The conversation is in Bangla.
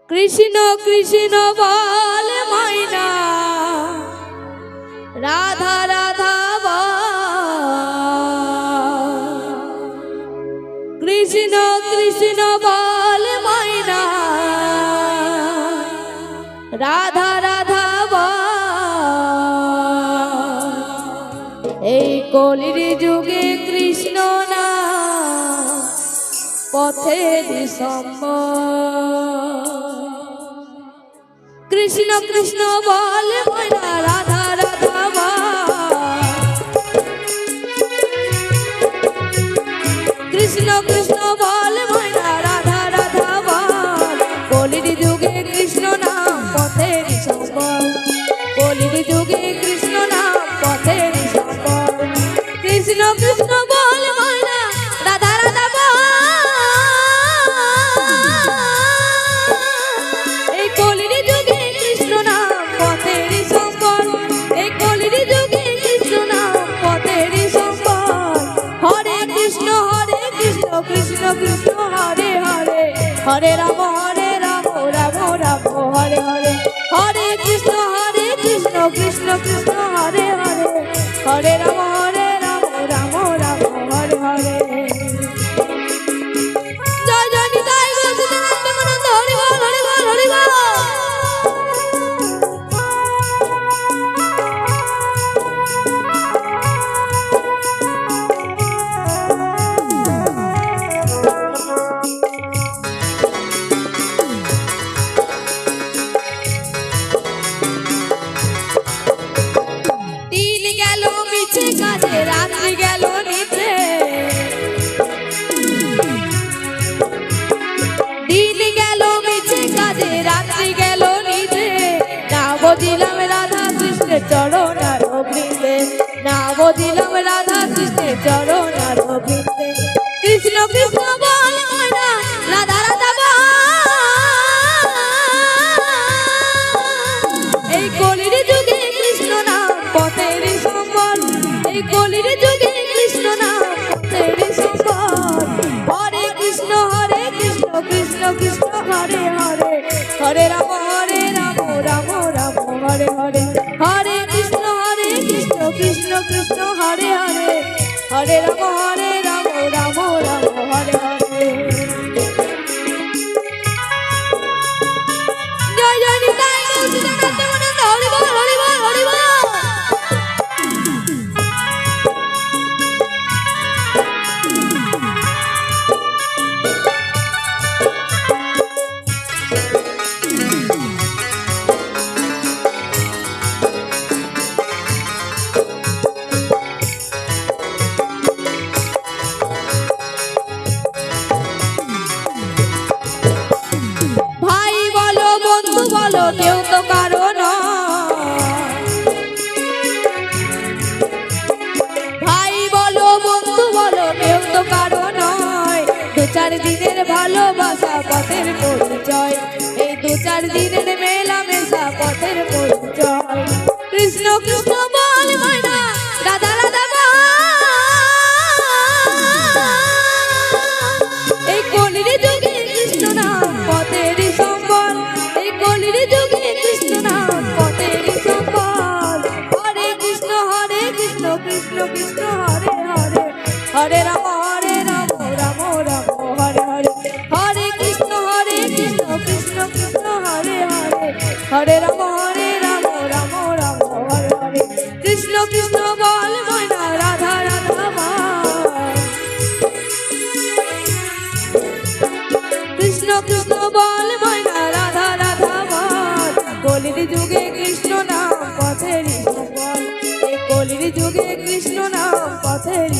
কৃষ্ণ কৃষ্ণ বল মাইনা, রাধা রাধা বল। কৃষ্ণ কৃষ্ণ বল মাইনা, রাধা রাধা বল। এই কলির যুগে কৃষ্ণ না পথের সম্বল। কৃষ্ণ কৃষ্ণ বল মাইনা, রাধা রাধা বল। কৃষ্ণ কৃষ্ণ বল মাইনা, রাধা রাধা বল। কলির যুগে কৃষ্ণ নাম পথের সম্বল। কলির যুগে কৃষ্ণ নাম পথের সম্বল। কৃষ্ণ কৃষ্ণ বল মাইনা, রাধা রাধা বল। এই কলির যুগে কৃষ্ণ নাম পথের সম্বল। এই কলির যুগে কৃষ্ণ নাম পথের সম্বল। হরে কৃষ্ণ কৃষ্ণ কৃষ্ণ হরে হরে, হরে রাম রাম রাম হরে হরে। হরে কৃষ্ণ কৃষ্ণ কৃষ্ণ হরে হরে, হরে রাম রাম রাম হরে হরে। জয় জয় নিতাই গৌর সচ্চিদানন্দ হরি বল হরি বল হরি বল। দিন গেল মিছে কাজে, রাত্রি গেল নিতে। দিন গেল মিছে কাজে, রাত্রি গেল নিতে। না বদিলাম রাধা কৃষ্ণের চরণ আর বৃন্দে। না বদিলাম রাধা কৃষ্ণের চরণ আর বৃন্দে। কৃষ্ণ কৃষ্ণ বল মাইনা, রাধা রাধা বল। এই কলির যুগে কৃষ্ণ নাম পথের সম্বল। এই কলির যুগে কৃষ্ণ নাম পথের সম্বল। হরে কৃষ্ণ কৃষ্ণ কৃষ্ণ হরে হরে, হরে রাম রাম রাম হরে হরে। হরে কৃষ্ণ কৃষ্ণ কৃষ্ণ হরে হরে, হরে রাম রাম রাম হরে হরে। জয় জয় নিতাই গৌর সচ্চিদানন্দ হরি বল হরি বল হরি বল। ভাই বলো বন্ধু বলো, কেউ তো কারো নয়। ভাই বলো বন্ধু বলো, কেউ তো কারো নয়। দু চার দিনের ভালোবাসা পথের পরিচয়। এই দু চার দিনের মেলামেশা পথের পরিচয়। কৃষ্ণ কৃষ্ণ বল মাইনা, রাধা রাধা বল। এই কলির যুগে কৃষ্ণ নাম পথের সম্বল। এই কলির যুগে কৃষ্ণ নাম পথের সম্বল। হরে কৃষ্ণ কৃষ্ণ কৃষ্ণ হরে হরে, হরে রাম রাম রাম হরে হরে। হরে কৃষ্ণ কৃষ্ণ কৃষ্ণ হরে হরে, হরে রাম রাম রাম হরে হরে। কৃষ্ণ কৃষ্ণ বল মাইনা, রাধা রাধা বল। কৃষ্ণ কৃষ্ণ বল মাইনা, রাধা রাধা বল। কলির যুগে কৃষ্ণ নাম পথের সম্বল। এই কলির যুগে কৃষ্ণ নাম পথের